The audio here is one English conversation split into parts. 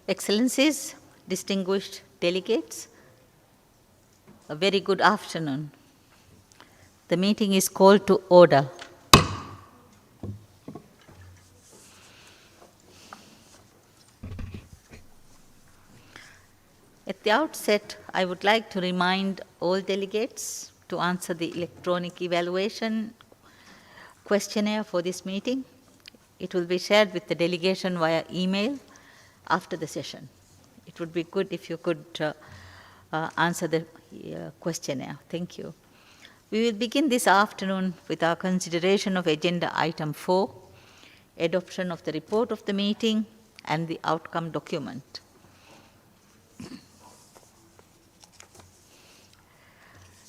Excellencies, distinguished delegates, a very good afternoon. The meeting is called to order. At the outset, I would like to remind all delegates to answer the electronic evaluation questionnaire for this meeting. It will be shared with the delegation via email after the session. It would be good if you could answer the questionnaire. Thank you. We will begin this afternoon with our consideration of Agenda Item 4, adoption of the report of the meeting and the outcome document.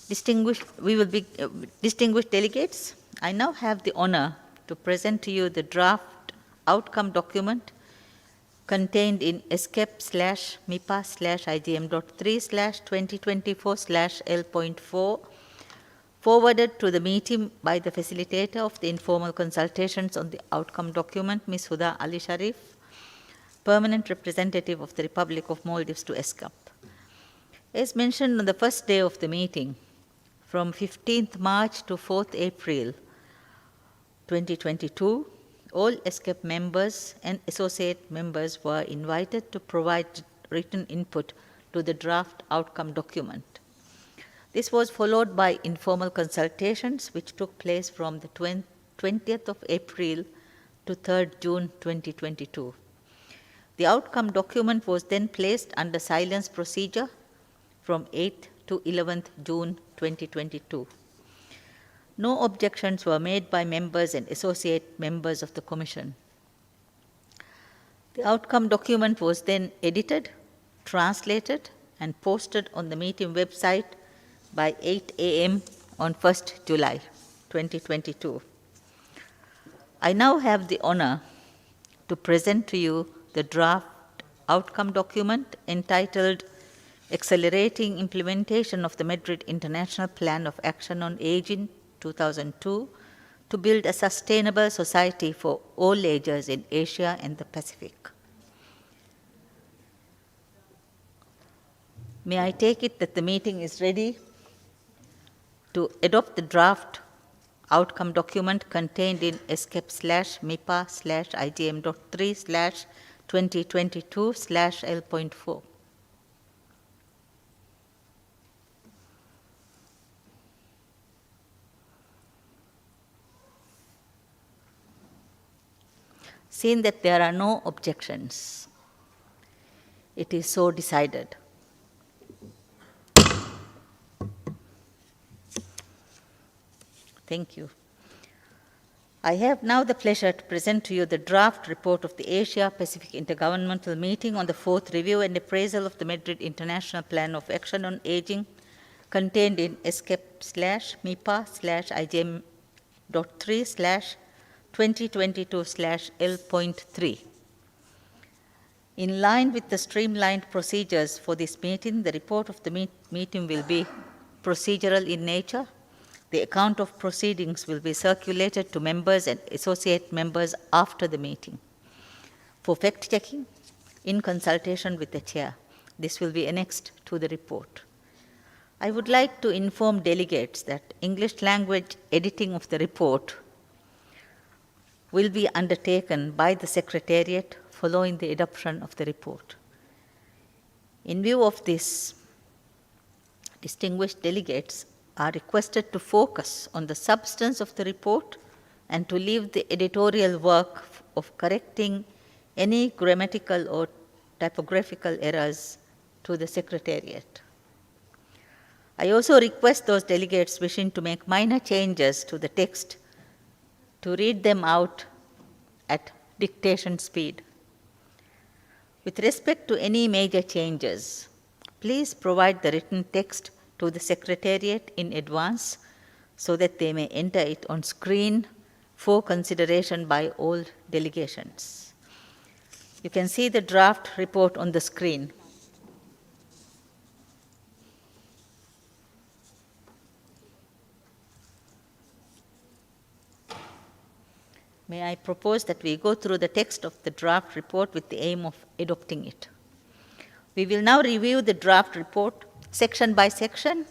Distinguished delegates, I now have the honor to present to you the draft outcome document contained in ESCAP/MIPA/IGM.3/2024/L.4 forwarded to the meeting by the facilitator of the informal consultations on the outcome document, Ms. Huda Ali Sharif, Permanent Representative of the Republic of Maldives to ESCAP. As mentioned on the first day of the meeting, from 15th March to 4th April 2022, all ESCAP members and associate members were invited to provide written input to the draft outcome document. This was followed by informal consultations which took place from the 20th of April to 3rd June 2022. The outcome document was then placed under silence procedure from 8th to 11th June 2022. No objections were made by members and associate members of the Commission. The outcome document was then edited, translated, and posted on the meeting website by 8 a.m. on 1st July 2022. I now have the honor to present to you the draft outcome document entitled Accelerating Implementation of the Madrid International Plan of Action on Aging 2002 to Build a Sustainable Society for All Ages in Asia and the Pacific. May I take it that the meeting is ready to adopt the draft outcome document contained in ESCAP/MIPA/IGM.3/2022/L.4. Seeing that there are no objections, it is so decided. Thank you. I have now the pleasure to present to you the draft report of the Asia-Pacific Intergovernmental Meeting on the fourth review and appraisal of the Madrid International Plan of Action on Aging, contained in ESCAP/MIPA/IGM.3/2022/L.3. In line with the streamlined procedures for this meeting, the report of the meeting will be procedural in nature. The account of proceedings will be circulated to members and associate members after the meeting. For fact-checking, in consultation with the chair, this will be annexed to the report. I would like to inform delegates that English language editing of the report will be undertaken by the Secretariat following the adoption of the report. In view of this, distinguished delegates are requested to focus on the substance of the report and to leave the editorial work of correcting any grammatical or typographical errors to the Secretariat. I also request those delegates wishing to make minor changes to the text to read them out at dictation speed. With respect to any major changes, please provide the written text to the Secretariat in advance so that they may enter it on screen for consideration by all delegations. You can see the draft report on the screen. May I propose that we go through the text of the draft report with the aim of adopting it. We will now review the draft report section by section.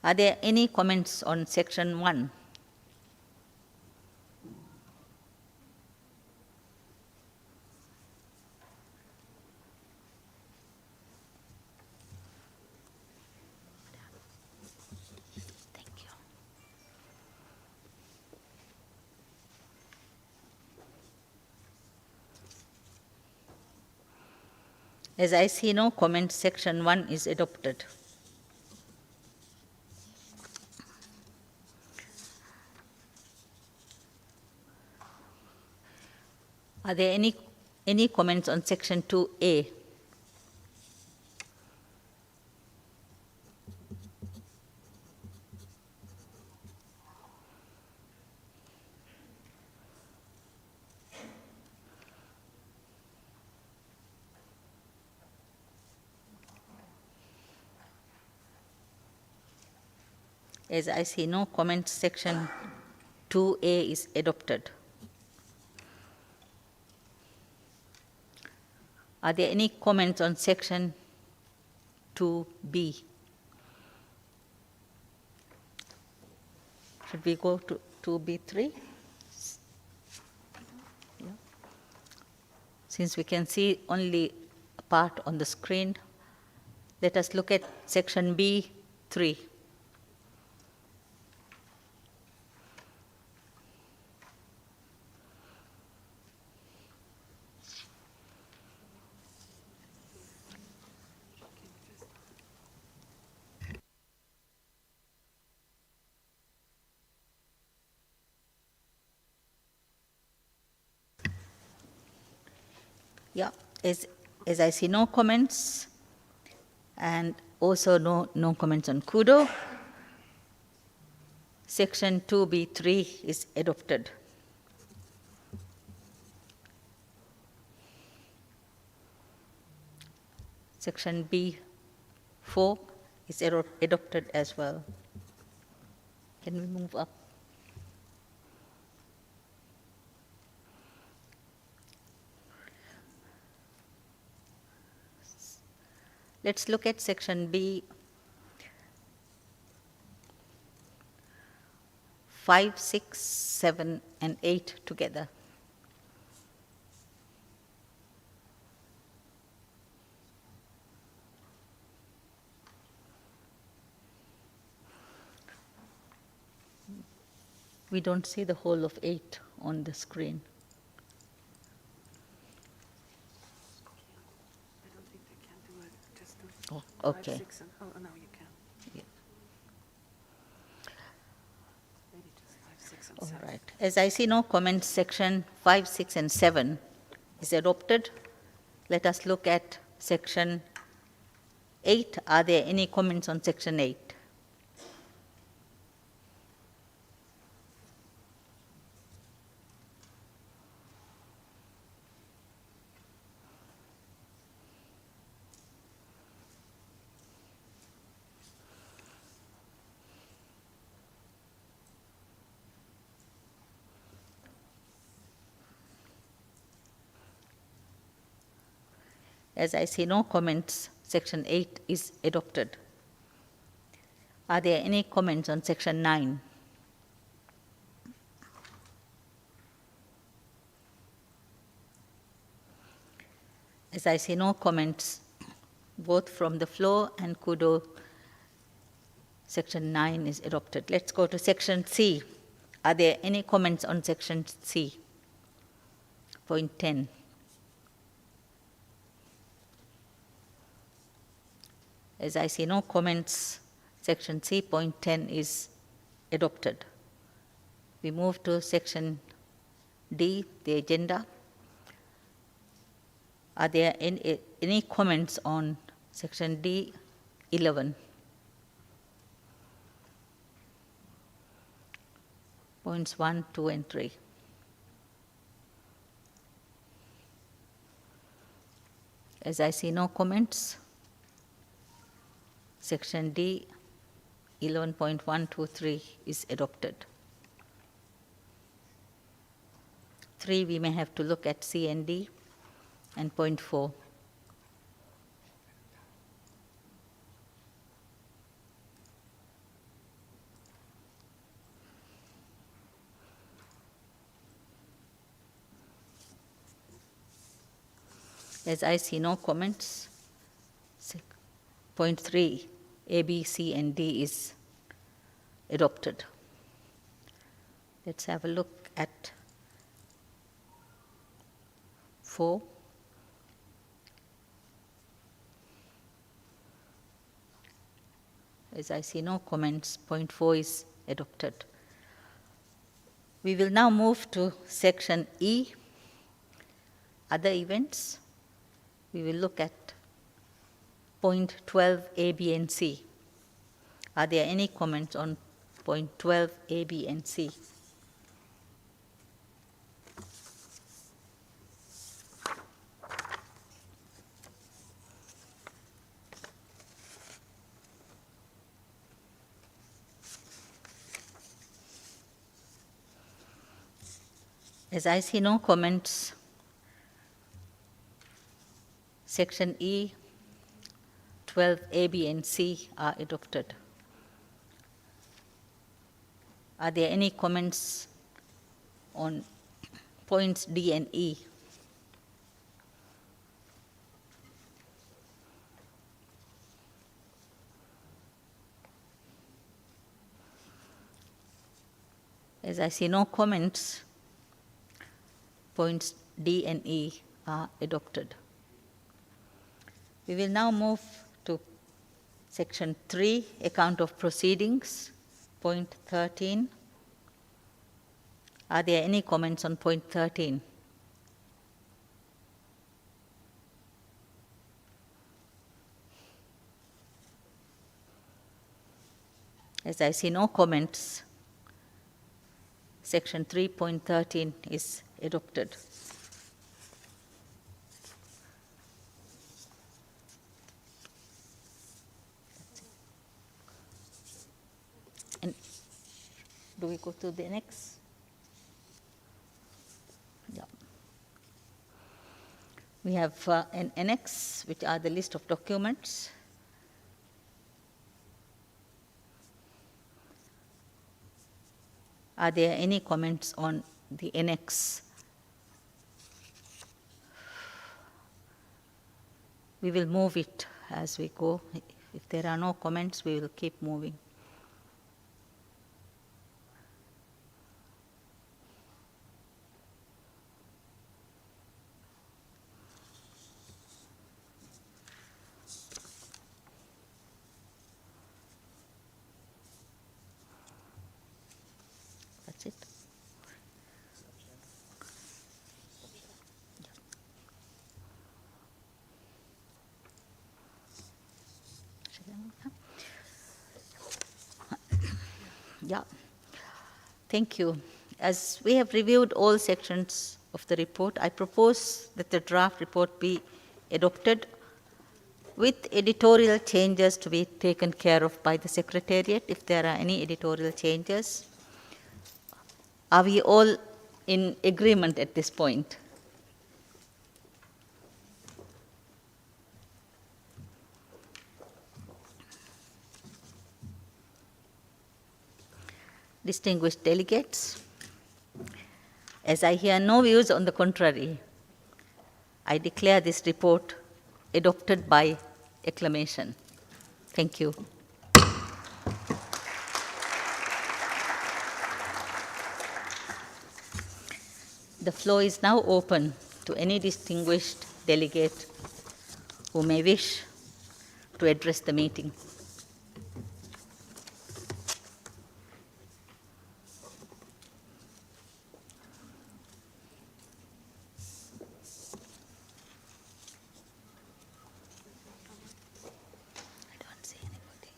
Are there any comments on section 1? Thank you. As I see no comments, section 1 is adopted. Are there any comments on section 2A? As I see no comments, section 2A is adopted. Are there any comments on section 2B? Should we go to 2B3? Yeah. Since we can see only a part on the screen, let us look at section B3. Yeah, as I see no comments, and also no comments on Kudo, section 2B3 is adopted. Section B4 is adopted as well. Can we move up? Let's look at section B 5, 6, 7, and 8 together. We don't see the whole of 8 on the screen. I don't think they can do it. Just do Oh, 5, okay. 6, and oh no, you can. Yeah. Maybe just 5, 6, and All 7. right. As I see no comments, section 5, 6, and 7 is adopted. Let us look at section 8. Are there any comments on section 8? As I see no comments, section 8 is adopted. Are there any comments on section 9? As I see no comments, both from the floor and Kudo, section 9 is adopted. Let's go to section C. Are there any comments on section C? Point 10. As I see no comments, section C, point 10 is adopted. We move to section D, the agenda. Are there any comments on section D, 11? Points 1, 2, and 3. As I see no comments, section D 11.123 is adopted. 3, we may have to look at C and D, and point 4. As I see no comments, point 3, A, B, C, and D is adopted. Let's have a look at 4. As I see no comments, point 4 is adopted. We will now move to section E, other events. We will look at point 12, A, B, and C. Are there any comments on point 12, A, B, and C? As I see no comments, section E, 12, A, B, and C are adopted. Are there any comments on points D and E? As I see no comments, points D and E are adopted. We will now move to section 3, account of proceedings, point 13. Are there any comments on point 13? As I see no comments, section 3.13 is adopted. And do we go to the next? Yeah. We have an annex, which are the list of documents. Are there any comments on the annex? We will move it as we go. If there are no comments, we will keep moving. That's it. Yeah. Thank you. As we have reviewed all sections of the report, I propose that the draft report be adopted with editorial changes to be taken care of by the Secretariat, if there are any editorial changes. Are we all in agreement at this point? Distinguished delegates, as I hear no views on the contrary, I declare this report adopted by acclamation. Thank you. The floor is now open to any distinguished delegate who may wish to address the meeting. I don't see anybody.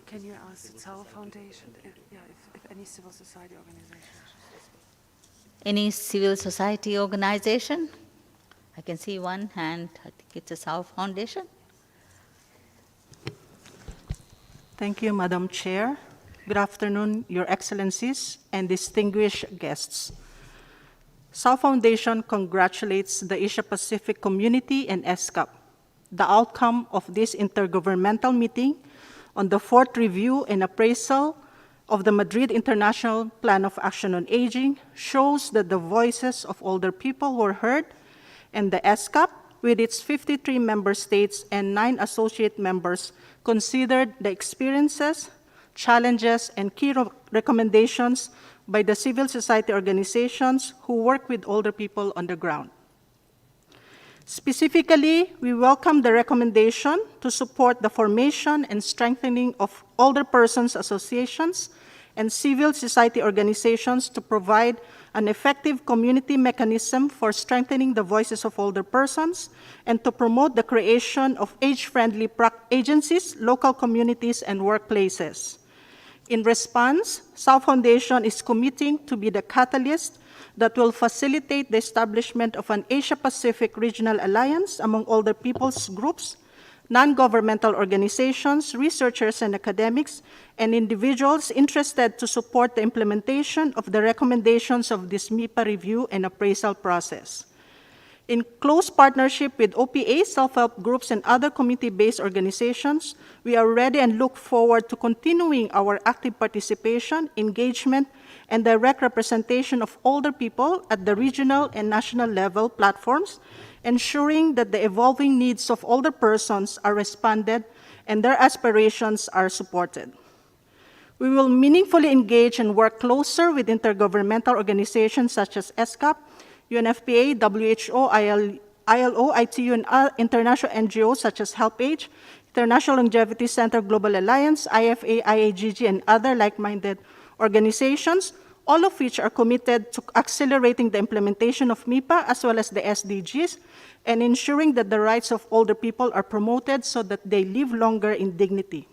Can you ask the Tower Foundation, if any civil society organization? Any civil society organization? I can see one hand, I think it's a Sao Foundation. Thank you, Madam Chair. Good afternoon, Your Excellencies and distinguished guests. Sao Foundation congratulates the Asia-Pacific community and ESCAP, the outcome of this intergovernmental meeting on the fourth review and appraisal of the Madrid International Plan of Action on Aging shows that the voices of older people were heard, and the ESCAP, with its 53 member states and 9 associate members, considered the experiences, challenges, and key recommendations by the civil society organizations who work with older people on the ground. Specifically, we welcome the recommendation to support the formation and strengthening of older persons associations and civil society organizations to provide an effective community mechanism for strengthening the voices of older persons and to promote the creation of age-friendly agencies, local communities, and workplaces. In response, Sao Foundation is committing to be the catalyst that will facilitate the establishment of an Asia-Pacific regional alliance among older people's groups, non-governmental organizations, researchers and academics, and individuals interested to support the implementation of the recommendations of this MIPA review and appraisal process. In close partnership with OPA, self-help groups, and other community-based organizations, we are ready and look forward to continuing our active participation, engagement, and direct representation of older people at the regional and national level platforms, ensuring that the evolving needs of older persons are responded and their aspirations are supported. We will meaningfully engage and work closer with intergovernmental organizations such as ESCAP, UNFPA, WHO, ILO, ITU, and international NGOs such as HelpAge, International Longevity Center Global Alliance, IFA, IAGG, and other like-minded organizations, all of which are committed to accelerating the implementation of MIPA as well as the SDGs and ensuring that the rights of older people are promoted so that they live longer in dignity.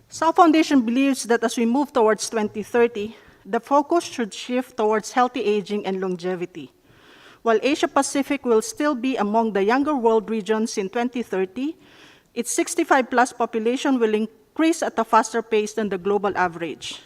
Sao Foundation believes that as we move towards 2030, the focus should shift towards healthy aging and longevity. While Asia-Pacific will still be among the younger world regions in 2030, its 65-plus population will increase at a faster pace than the global average.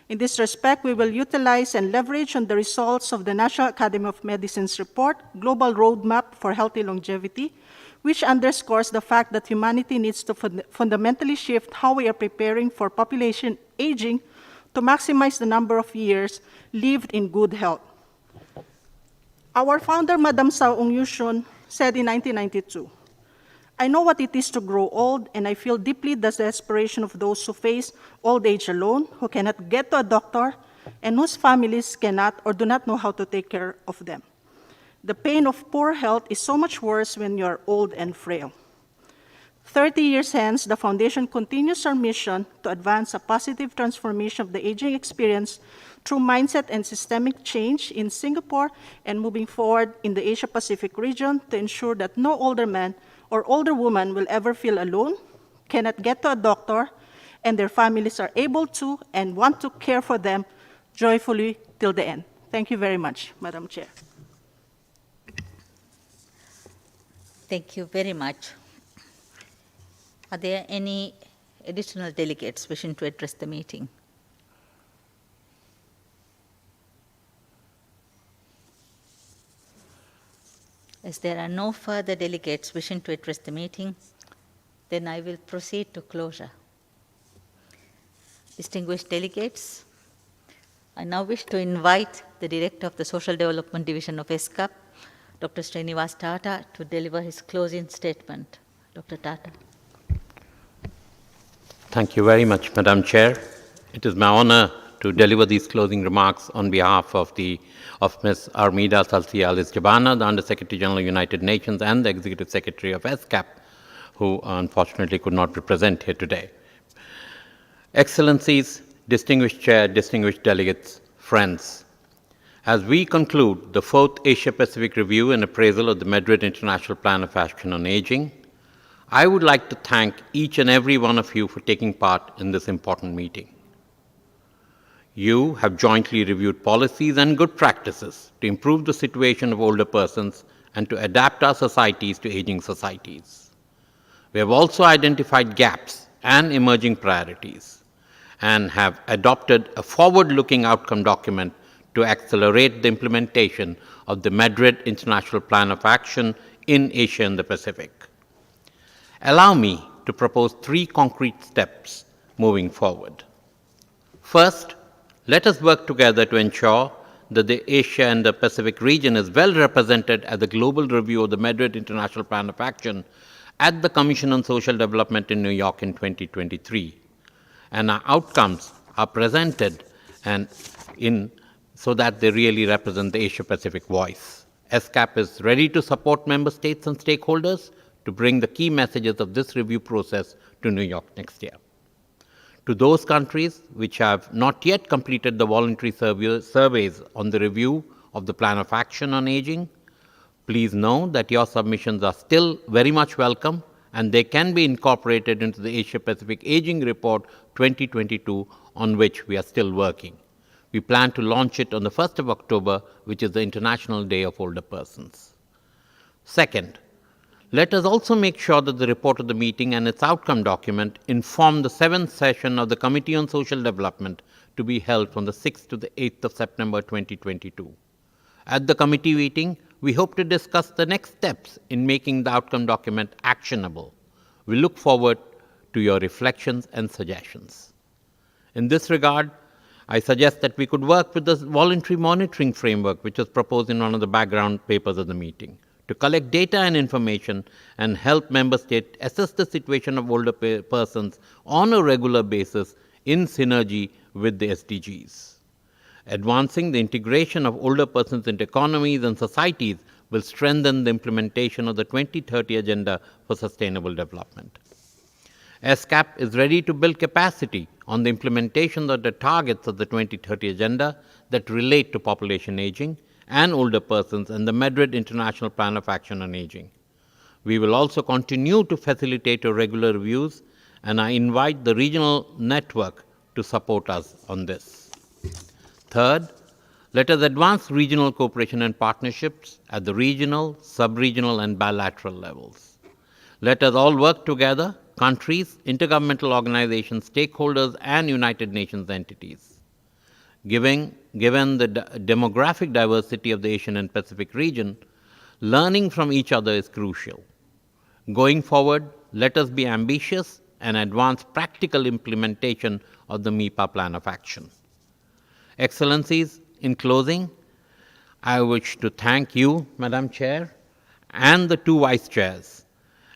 In this respect, we will utilize and leverage on the results of the National Academy of Medicine's report, Global Roadmap for Healthy Longevity, which underscores the fact that humanity needs to fundamentally shift how we are preparing for population aging to maximize the number of years lived in good health. Our founder, Madam Sao Ung-Yushun, said in 1992, "I know what it is to grow old, and I feel deeply the desperation of those who face old age alone, who cannot get to a doctor, and whose families cannot or do not know how to take care of them. The pain of poor health is so much worse when you are old and frail." 30 years hence, the Foundation continues our mission to advance a positive transformation of the aging experience through mindset and systemic change in Singapore and moving forward in the Asia-Pacific region to ensure that no older man or older woman will ever feel alone, cannot get to a doctor, and their families are able to and want to care for them joyfully till the end. Thank you very much, Madam Chair. Thank you very much. Are there any additional delegates wishing to address the meeting? As there are no further delegates wishing to address the meeting, then I will proceed to closure. Distinguished delegates, I now wish to invite the Director of the Social Development Division of ESCAP, Dr. Srinivas Tata, to deliver his closing statement. Dr. Tata. Thank you very much, Madam Chair. It is my honor to deliver these closing remarks on behalf of Ms. Armida Salciales Jabana, the Under-Secretary General of the United Nations, and the Executive Secretary of ESCAP, who unfortunately could not be present here today. Excellencies, distinguished Chair, distinguished delegates, friends, as we conclude the fourth Asia-Pacific Review and Appraisal of the Madrid International Plan of Action on Aging, I would like to thank each and every one of you for taking part in this important meeting. You have jointly reviewed policies and good practices to improve the situation of older persons and to adapt our societies to aging societies. We have also identified gaps and emerging priorities and have adopted a forward-looking outcome document to accelerate the implementation of the Madrid International Plan of Action in Asia and the Pacific. Allow me to propose 3 concrete steps moving forward. First, let us work together to ensure that the Asia and the Pacific region is well represented at the global review of the Madrid International Plan of Action at the Commission on Social Development in New York in 2023. And our outcomes are presented so that they really represent the Asia-Pacific voice. ESCAP is ready to support member states and stakeholders to bring the key messages of this review process to New York next year. To those countries which have not yet completed the voluntary surveys on the review of the Plan of Action on Aging, please know that your submissions are still very much welcome and they can be incorporated into the Asia-Pacific Aging Report 2022, on which we are still working. We plan to launch it on the 1st of October, which is the International Day of Older Persons. Second, let us also make sure that the report of the meeting and its outcome document inform the 7th session of the Committee on Social Development to be held from the 6th to the 8th of September 2022. At the committee meeting, we hope to discuss the next steps in making the outcome document actionable. We look forward to your reflections and suggestions. In this regard, I suggest that we could work with the voluntary monitoring framework which was proposed in one of the background papers of the meeting to collect data and information and help member states assess the situation of older persons on a regular basis in synergy with the SDGs. Advancing the integration of older persons into economies and societies will strengthen the implementation of the 2030 Agenda for Sustainable Development. ESCAP is ready to build capacity on the implementation of the targets of the 2030 Agenda that relate to population aging and older persons and the Madrid International Plan of Action on Aging. We will also continue to facilitate your regular reviews, and I invite the regional network to support us on this. Third, let us advance regional cooperation and partnerships at the regional, sub-regional, and bilateral levels. Let us all work together, countries, intergovernmental organizations, stakeholders, and United Nations entities. Given the demographic diversity of the Asian and Pacific region, learning from each other is crucial. Going forward, let us be ambitious and advance practical implementation of the MIPA Plan of Action. Excellencies, in closing, I wish to thank you, Madam Chair, and the 2 Vice Chairs,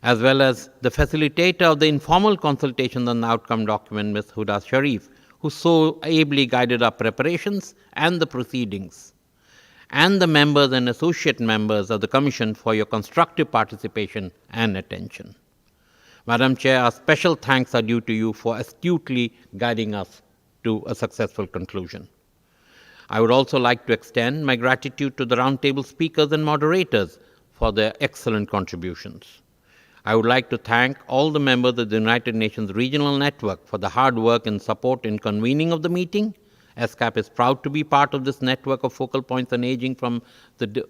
as well as the facilitator of the informal consultation on the outcome document, Ms. Huda Sharif, who so ably guided our preparations and the proceedings, and the members and associate members of the Commission for your constructive participation and attention. Madam Chair, our special thanks are due to you for astutely guiding us to a successful conclusion. I would also like to extend my gratitude to the roundtable speakers and moderators for their excellent contributions. I would like to thank all the members of the United Nations Regional Network for the hard work and support in convening of the meeting. ESCAP is proud to be part of this network of focal points on aging from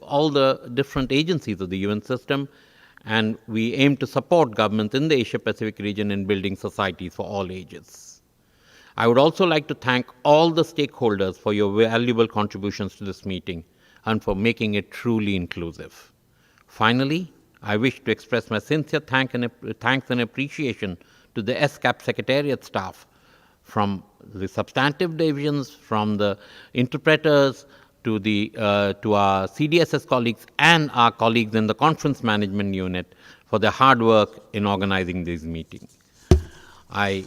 all the different agencies of the UN system, and we aim to support governments in the Asia-Pacific region in building societies for all ages. I would also like to thank all the stakeholders for your valuable contributions to this meeting and for making it truly inclusive. Finally, I wish to express my sincere thanks and appreciation to the ESCAP Secretariat staff, from the substantive divisions, from the interpreters, to our CDSS colleagues and our colleagues in the Conference Management Unit for their hard work in organizing these meetings. I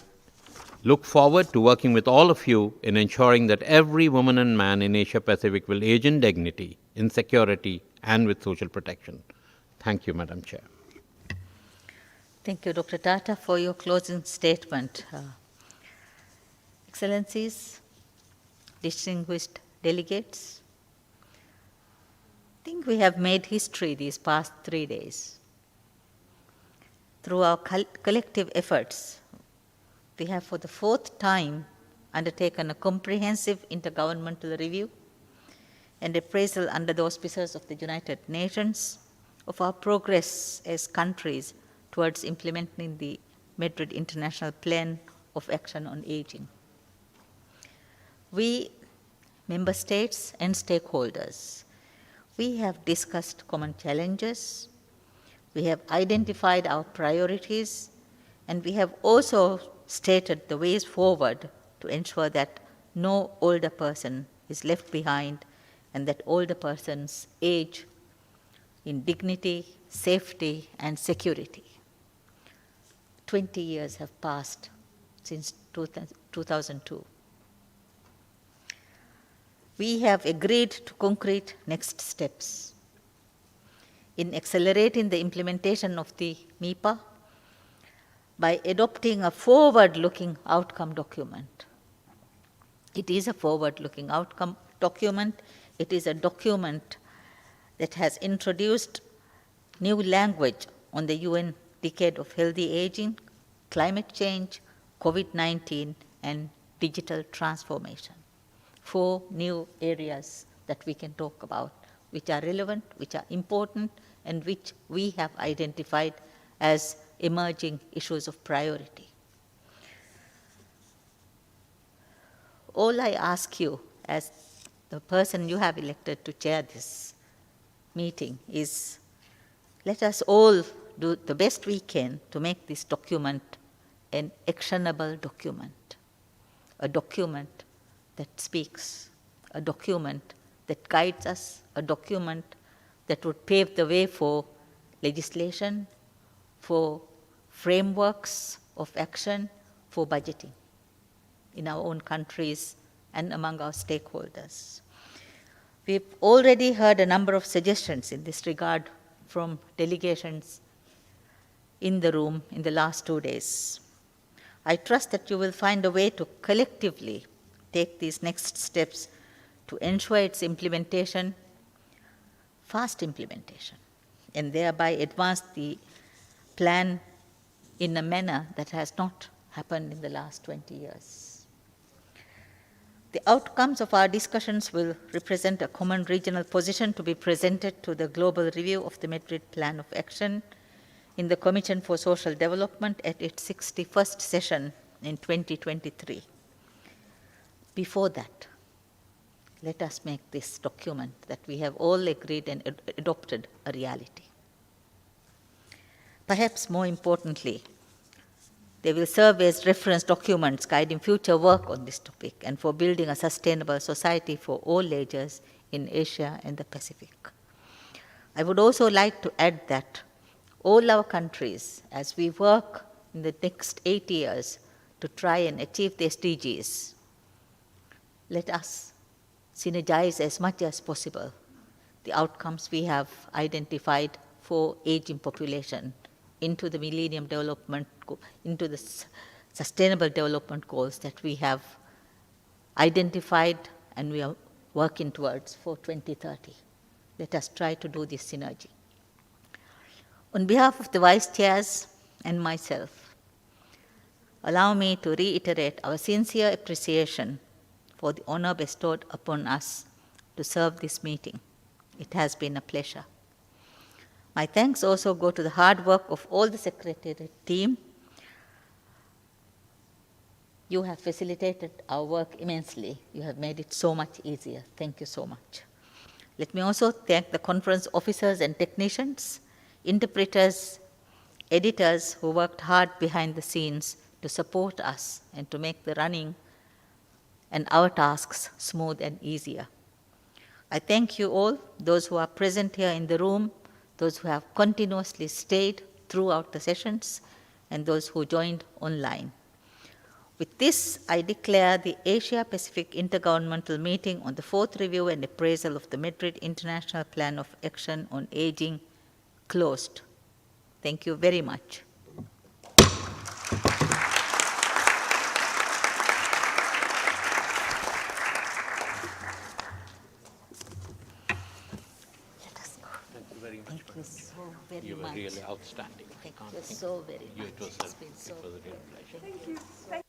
look forward to working with all of you in ensuring that every woman and man in Asia Pacific will age in dignity, in security, and with social protection. Thank you, Madam Chair. Thank you, Dr. Tata, for your closing statement. Excellencies, distinguished delegates, I think we have made history these past 3 days. Through our collective efforts, we have for the 4th time undertaken a comprehensive intergovernmental review and appraisal under the auspices of the United Nations of our progress as countries towards implementing the Madrid International Plan of Action on Aging. We, member states and stakeholders, we have discussed common challenges, we have identified our priorities, and we have also stated the ways forward to ensure that no older person is left behind and that older persons age in dignity, safety, and security. 20 years have passed since 2002. We have agreed to concrete next steps in accelerating the implementation of the MIPA by adopting a forward-looking outcome document. It is a forward-looking outcome document. It is a document that has introduced new language on the UN Decade of Healthy Aging, climate change, COVID-19, and digital transformation. 4 new areas that we can talk about, which are relevant, which are important, and which we have identified as emerging issues of priority. All I ask you, as the person you have elected to chair this meeting, is let us all do the best we can to make this document an actionable document, a document that speaks, a document that guides us, a document that would pave the way for legislation, for frameworks of action, for budgeting in our own countries and among our stakeholders. We've already heard a number of suggestions in this regard from delegations in the room in the last 2 days. I trust that you will find a way to collectively take these next steps to ensure its implementation, fast implementation, and thereby advance the plan in a manner that has not happened in the last 20 years. The outcomes of our discussions will represent a common regional position to be presented to the global review of the Madrid Plan of Action in the Commission for Social Development at its 61st session in 2023. Before that, let us make this document that we have all agreed and adopted a reality. Perhaps more importantly, they will serve as reference documents guiding future work on this topic and for building a sustainable society for all ages in Asia and the Pacific. I would also like to add that all our countries, as we work in the next 8 years to try and achieve the SDGs, let us synergize as much as possible the outcomes we have identified for aging population into the Millennium Development, into the Sustainable Development Goals that we have identified and we are working towards for 2030. Let us try to do this synergy. On behalf of the Vice Chairs and myself, allow me to reiterate our sincere appreciation for the honor bestowed upon us to serve this meeting. It has been a pleasure. My thanks also go to the hard work of all the Secretariat team. You have facilitated our work immensely. You have made it so much easier. Thank you so much. Let me also thank the conference officers and technicians, interpreters, editors who worked hard behind the scenes to support us and to make the running and our tasks smooth and easier. I thank you all, those who are present here in the room, those who have continuously stayed throughout the sessions, and those who joined online. With this, I declare the Asia-Pacific Intergovernmental Meeting on the 4th Review and Appraisal of the Madrid International Plan of Action on Aging closed. Thank you very much. Thank you so very You were much. really outstanding. Thank you so very much. It was It's been so a real pleasure. Thank you.